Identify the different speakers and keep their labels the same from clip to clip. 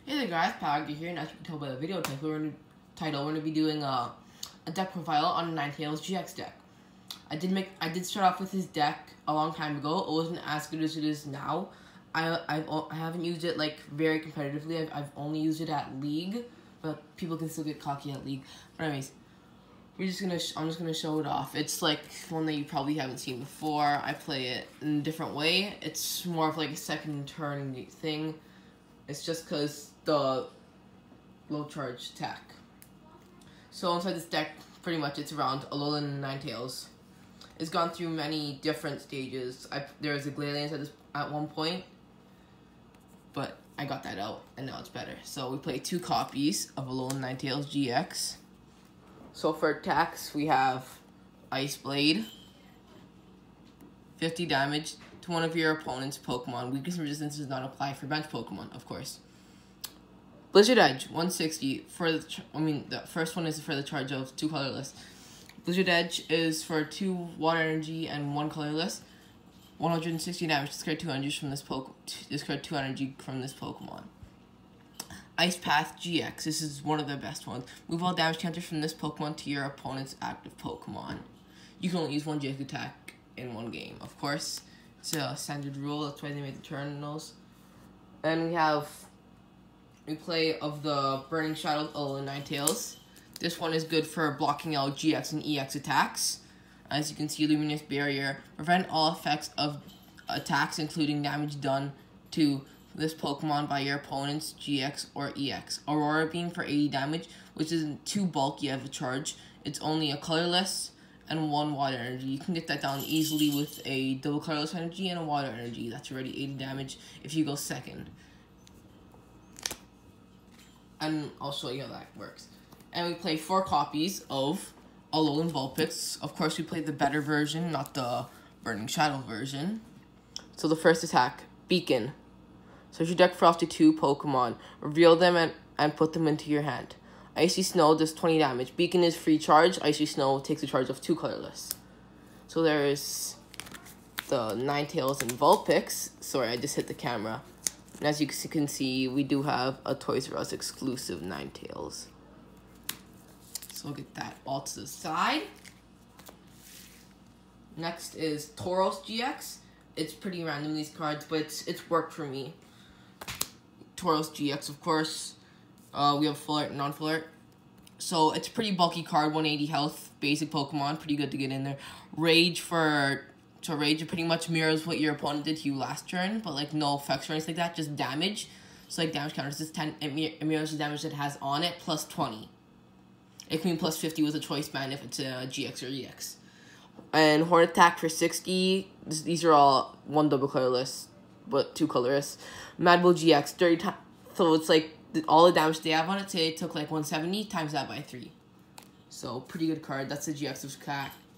Speaker 1: Hey there guys, Pag here, and as you can tell by the video title, we're going to be doing a deck profile on Ninetales GX deck. I did start off with this deck a long time ago. It wasn't as good as it is now. I haven't used it like very competitively. I've only used it at League, but people can still get cocky at League. But anyways, I'm just gonna show it off. It's like one that you probably haven't seen before. I play it in a different way. It's more of like a second turn thing. It's just because the low charge attack. So inside this deck, pretty much it's around Alolan and Ninetales. It's gone through many different stages. There was a Glalie at one point, but I got that out, and now it's better. So we play 2 copies of Alolan Ninetales GX. So for attacks, we have Ice Blade, 50 damage to one of your opponent's Pokemon. Weakness and resistance does not apply for bench Pokemon, of course. Blizzard Edge, 160 for the first one is for the charge of 2 colorless. Blizzard Edge is for 2 water energy and 1 colorless. 160 damage. Discard 2 energy from this Discard 2 energy from this Pokemon. Ice Path GX. This is one of the best ones. Move all damage counters from this Pokemon to your opponent's active Pokemon. You can only use 1 GX attack in 1 game. Of course, it's a standard rule. That's why they made the terminals. And we play of the Burning Shadow Alolan Ninetales. This one is good for blocking out GX and EX attacks. As you can see, Luminous Barrier. Prevent all effects of attacks, including damage done to this Pokemon by your opponent's GX or EX. Aurora Beam for 80 damage, which isn't too bulky of a charge. It's only a colorless and 1 water energy. You can get that down easily with a double colorless energy and a water energy. That's already 80 damage if you go second. And I'll show you how that works. And we play 4 copies of Alolan Vulpix. Of course, we play the better version, not the Burning Shadow version. So the first attack, Beacon. Search your deck for up to 2 Pokemon. Reveal them and put them into your hand. Icy Snow does 20 damage. Beacon is free charge. Icy Snow takes a charge of 2 colorless. So there is the Ninetales and Vulpix. Sorry, I just hit the camera. And as you can see, we do have a Toys R Us exclusive Ninetales. So we'll get that all to the side. Next is Tauros GX. It's pretty random, these cards, but it's worked for me. Tauros GX, of course. We have full art and non-full art. So it's a pretty bulky card, 180 health, basic Pokemon, pretty good to get in there. Rage it pretty much mirrors what your opponent did to you last turn, but like no effects or anything like that, just damage. So like damage counters is 10, it mirrors the damage it has on it, plus 20. It can be plus 50 with a choice band if it's a GX or EX. And Horn Attack for 60. These are all 1 double colorless, but 2 colorless. Mad Bull GX, 30 times. So it's like all the damage they have on it. Say it took like 170 times that by 3. So pretty good card. That's the GX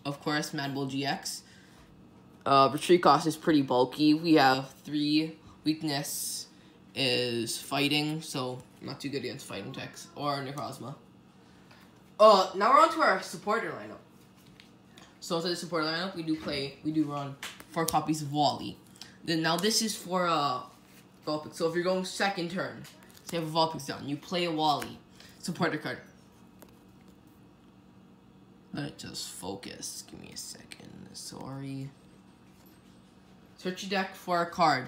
Speaker 1: of course. Mad Bull GX. Retreat cost is pretty bulky. We have 3. Weakness is fighting, so not too good against fighting techs or Necrozma. Now we're on to our supporter lineup. So inside the supporter lineup, we do run 4 copies of Wally. Then now this is for Vulpix. So if you're going second turn, say you have a Vulpix down, you play a Wally supporter card. Let it just focus. Give me a second. Sorry. Search your deck for a card.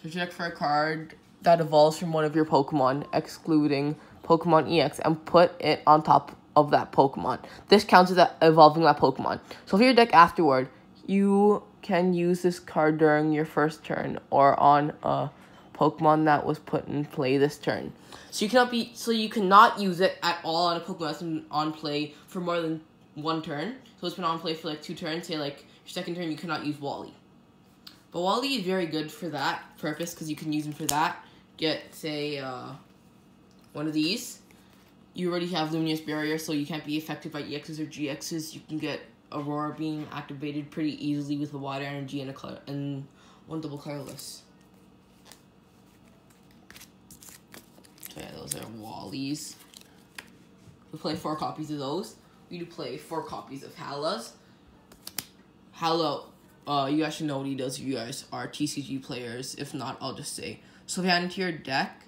Speaker 1: Search your deck for a card that evolves from one of your Pokemon, excluding Pokemon EX, and put it on top of that Pokemon. This counts as evolving that Pokemon. So for your deck afterward, you can use this card during your first turn or on a Pokemon that was put in play this turn. So you cannot use it at all on a Pokemon that's been on play for more than 1 turn. So it's been on play for like 2 turns. Say like your second turn, you cannot use Wally. But Wally is very good for that purpose because you can use him for that. Get say one of these. You already have Luminous Barrier, so you can't be affected by EXs or GXs. You can get Aurora Beam activated pretty easily with a water energy and 1 double colorless. So yeah, those are Wallies. We play 4 copies of those. We do play 4 copies of Halas. Hala, you guys should know what he does if you guys are TCG players. If not, I'll just say. So if you add into your deck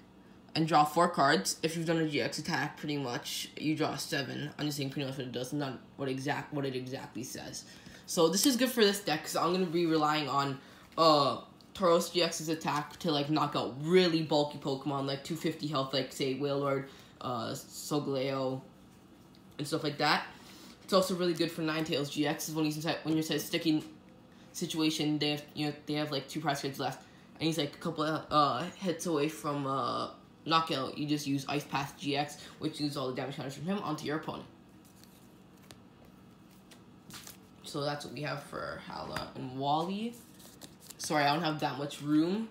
Speaker 1: and draw 4 cards. If you've done a GX attack, pretty much you draw 7. I'm just saying pretty much what it does, not what it exactly says. So this is good for this deck because I'm gonna be relying on Tauros GX's attack to like knock out really bulky Pokemon like 250 health, like say Wailord, Solgaleo, and stuff like that. It's also really good for Ninetales GX when you're in a sticky situation. They have like 2 prize cards left, and he's like a couple of hits away from knockout. You just use Ice Path GX, which uses all the damage counters from him onto your opponent. So that's what we have for Hala and Wally. Sorry, I don't have that much room,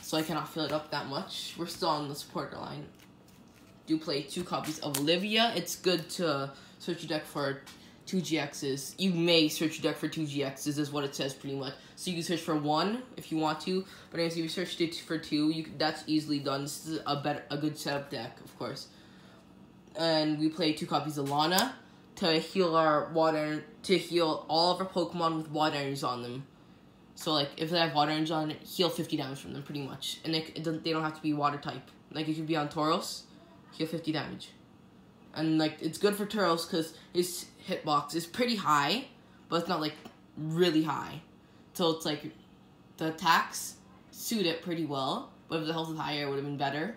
Speaker 1: so I cannot fill it up that much. We're still on the supporter line. Do play 2 copies of Olivia. It's good to search your deck for 2 GXs. You may search your deck for 2 GXs, is what it says pretty much. So you can search for 1 if you want to, but anyways, if you searched it for 2, that's easily done. This is a good setup deck, of course. And we play 2 copies of Lana to heal heal all of our Pokemon with water energies on them. So like if they have water energies on it, heal 50 damage from them pretty much, and they don't have to be water type. Like it could be on Tauros, heal 50 damage. And like it's good for Tauros because his hitbox is pretty high, but it's not like really high. So it's like the attacks suit it pretty well, but if the health was higher, it would have been better.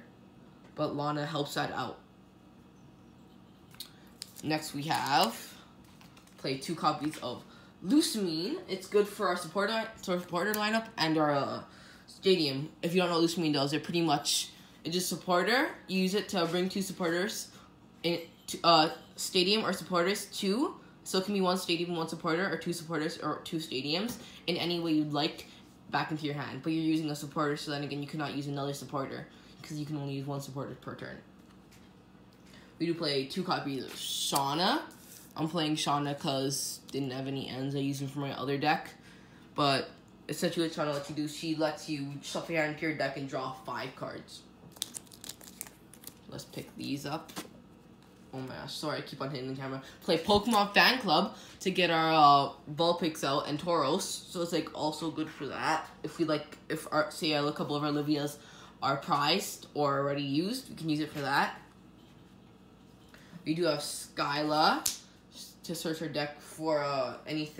Speaker 1: But Lana helps that out. Next we have play 2 copies of Lusamine. It's good for our supporter lineup and our stadium. If you don't know what Lusamine does, it's just supporter. You use it to bring 2 supporters in stadium or supporters 2. So it can be 1 stadium, 1 supporter, or 2 supporters or 2 stadiums in any way you'd like back into your hand. But you're using a supporter, so then again you cannot use another supporter because you can only use 1 supporter per turn. We do play 2 copies of Shauna. I'm playing Shauna because didn't have any ends. I used them for my other deck. But essentially what Shauna lets you do, she lets you shuffle your entire deck and draw 5 cards. Let's pick these up. Oh my gosh, sorry, I keep on hitting the camera. Play Pokemon Fan Club to get our Vulpix out and Tauros. So it's like also good for that. If say a couple of our Olivias are prized or already used, we can use it for that. We do have Skyla to search our deck for any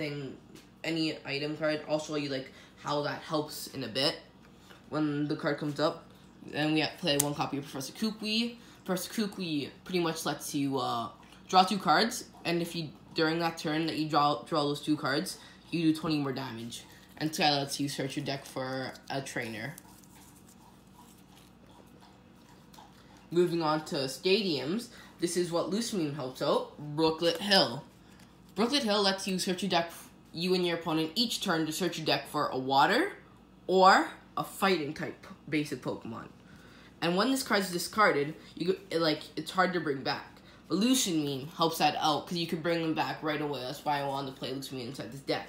Speaker 1: item card. I'll show you like how that helps in a bit when the card comes up. Then we have to play 1 copy of Professor Kukui. Professor Kukui pretty much lets you draw 2 cards, and if you during that turn that you draw those 2 cards, you do 20 more damage. And Skyla lets you search your deck for a trainer. Moving on to stadiums, this is what Lusamine helps out. Brooklet Hill. Brooklet Hill lets you search your deck, you and your opponent each turn to search your deck for a water or a fighting type basic Pokemon. And when this card is discarded, it's hard to bring back. But Lusamine helps that out because you can bring them back right away. That's why I wanted to play Lusamine inside this deck.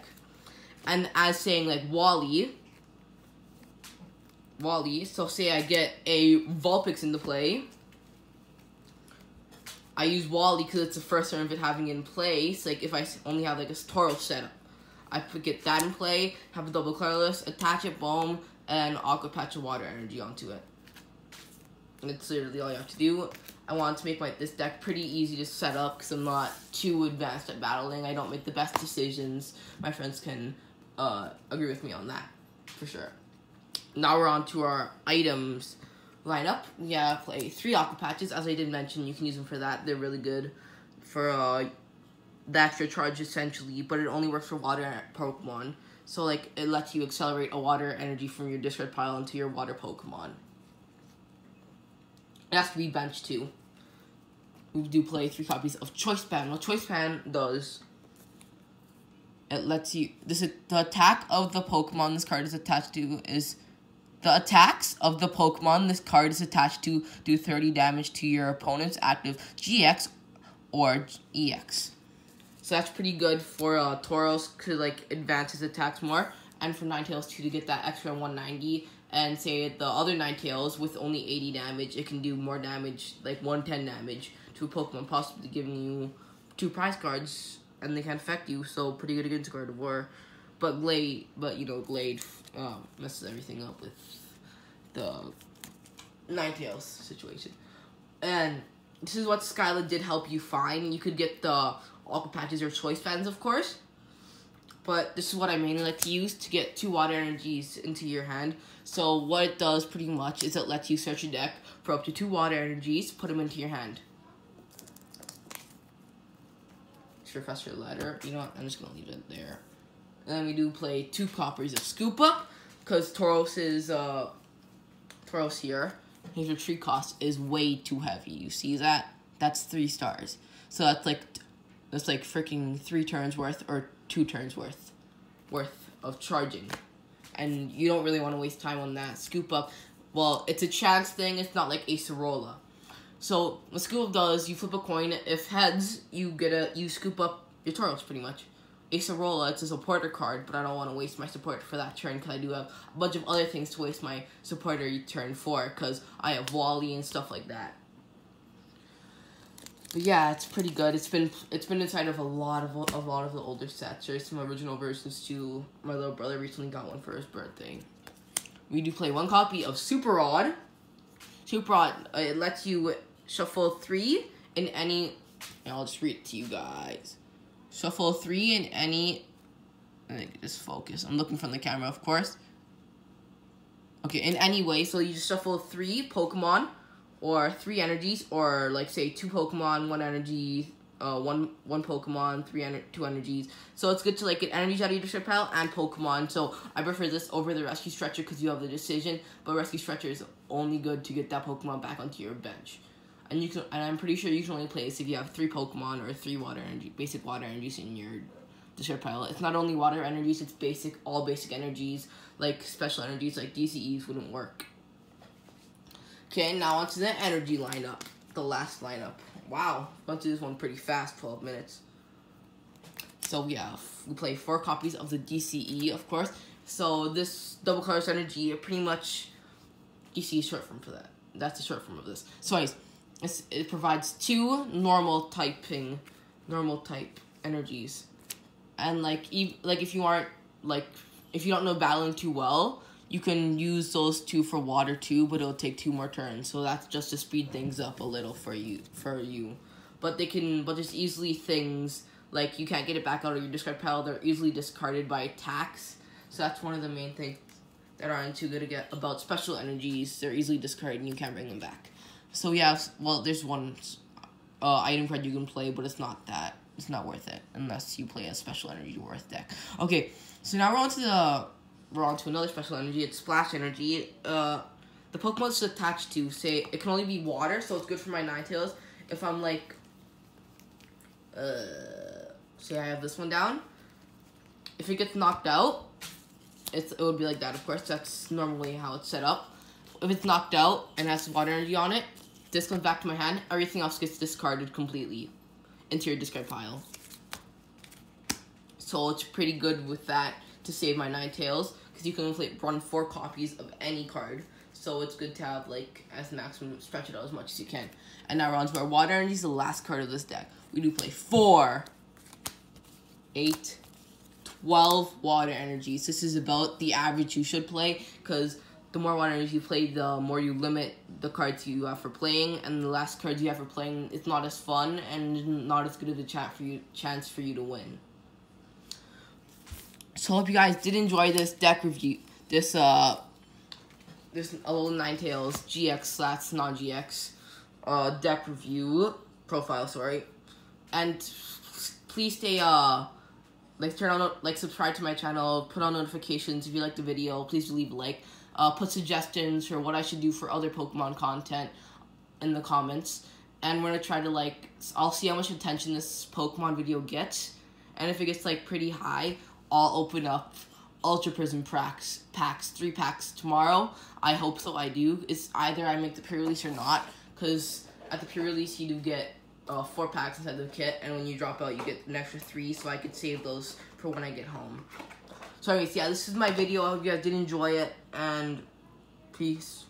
Speaker 1: And as saying like Wally, so say I get a Vulpix into play. I use Wally because it's the first turn of it having it in place. Like if I only have like a Tauros setup, I could get that in play, have a double colorless, attach it, boom, and Aqua Patch of Water Energy onto it. And it's literally all you have to do. I want to make this deck pretty easy to set up because I'm not too advanced at battling. I don't make the best decisions. My friends can agree with me on that, for sure. Now we're on to our items lineup. We have play 3 Aqua Patches. As I did mention, you can use them for that. They're really good for the extra charge, essentially, but it only works for water Pokemon. So, like, it lets you accelerate a water energy from your discard pile into your water Pokemon. It has to be benched, too. We do play 3 copies of Choice Band. What Choice Band does, it lets you... the attack of the Pokemon this card is attached to is... The attacks of the Pokemon this card is attached to do 30 damage to your opponent's active GX or EX. So that's pretty good for Tauros to like advance his attacks more, and for Ninetales too to get that extra 190. And say the other Ninetales with only 80 damage, it can do more damage, like 110 damage to a Pokemon, possibly giving you 2 prize cards, and they can affect you. So pretty good against Guard of War. But Glade messes everything up with the Ninetales situation. And this is what Skyla did help you find. You could get the Aqua Patches or Choice Bands, of course. But this is what I mainly like to use to get 2 water energies into your hand. So what it does pretty much is it lets you search your deck for up to 2 water energies, put them into your hand. Professor Letter. You know what? I'm just gonna leave it there. And then we do play 2 copies of Scoop Up, because Tauros here, his retreat cost is way too heavy. You see that? That's 3 stars. So that's like freaking 3 turns worth or 2 turns worth of charging. And you don't really want to waste time on that. Scoop Up, well, it's a chance thing. It's not like Acerola. So what Scoop Up does, you flip a coin. If heads, you scoop up your Tauros pretty much. Acerola, it's a supporter card, but I don't want to waste my supporter for that turn because I do have a bunch of other things to waste my supporter turn for, because I have Wally and stuff like that. But yeah, it's pretty good. It's been inside of a lot of the older sets. There's some original versions too. My little brother recently got one for his birthday. We do play 1 copy of Super Rod. Super Rod, it lets you shuffle 3 in any. I'll just read it to you guys. Shuffle 3 in any. I think just focus. I'm looking from the camera, of course. Okay, in any way. So you just shuffle 3 Pokemon, or 3 energies, or like say 2 Pokemon, 1 energy, one Pokemon, 2 energies. So it's good to like get energies out of your discard pile and Pokemon. So I prefer this over the Rescue Stretcher because you have the decision. But Rescue Stretcher is only good to get that Pokemon back onto your bench. And I'm pretty sure you can only play this if you have 3 Pokemon or 3 basic water energies in your discard pile. It's not only water energies, it's all basic energies, like special energies like DCEs wouldn't work. Okay, now onto the energy lineup, the last lineup. Wow, went through this one pretty fast, 12 minutes. So we play 4 copies of the DCE, of course. So this double colorless energy, pretty much DCE is short form for that. That's the short form of this. So anyways, it provides 2 normal type energies, and like if you don't know battling too well, you can use those 2 for water too, but it'll take 2 more turns. So that's just to speed things up a little for you. But there's easily things like you can't get it back out of your discard pile. They're easily discarded by attacks. So that's one of the main things that aren't too good to get about special energies. They're easily discarded and you can't bring them back. So yeah, well, there's one item card you can play, but it's not worth it unless you play a special energy worth deck. Okay, so now we're on to another special energy. It's Splash Energy. The Pokemon it's attached to, say, it can only be water, so it's good for my Ninetales. If I'm like, say I have this one down. If it gets knocked out, it would be like that, of course. That's normally how it's set up. If it's knocked out and has water energy on it, this comes back to my hand. Everything else gets discarded completely into your discard pile. So it's pretty good with that to save my Ninetales, because you can only run 4 copies of any card. So it's good to have, like, as maximum, stretch it out as much as you can. And now we're on to our water energy, the last card of this deck. We do play 4, 8, 12 water energies. This is about the average you should play, because the more water energies you play, the more you limit the cards you have for playing, and the less cards you have for playing, it's not as fun and not as good of a chance for you to win. So I hope you guys did enjoy this deck review, this Alolan Ninetales GX / non-GX deck review profile, sorry. And please stay subscribe to my channel, put on notifications if you like the video. Please leave a like. Put suggestions for what I should do for other Pokemon content in the comments. And we're gonna try to I'll see how much attention this Pokemon video gets. And if it gets pretty high, I'll open up Ultra Prism packs, 3 packs tomorrow. I hope so, I do. It's either I make the pre-release or not, because at the pre-release you do get 4 packs inside the kit, and when you drop out you get an extra 3, so I could save those for when I get home. So anyways, yeah, this is my video. I hope you guys did enjoy it, and peace.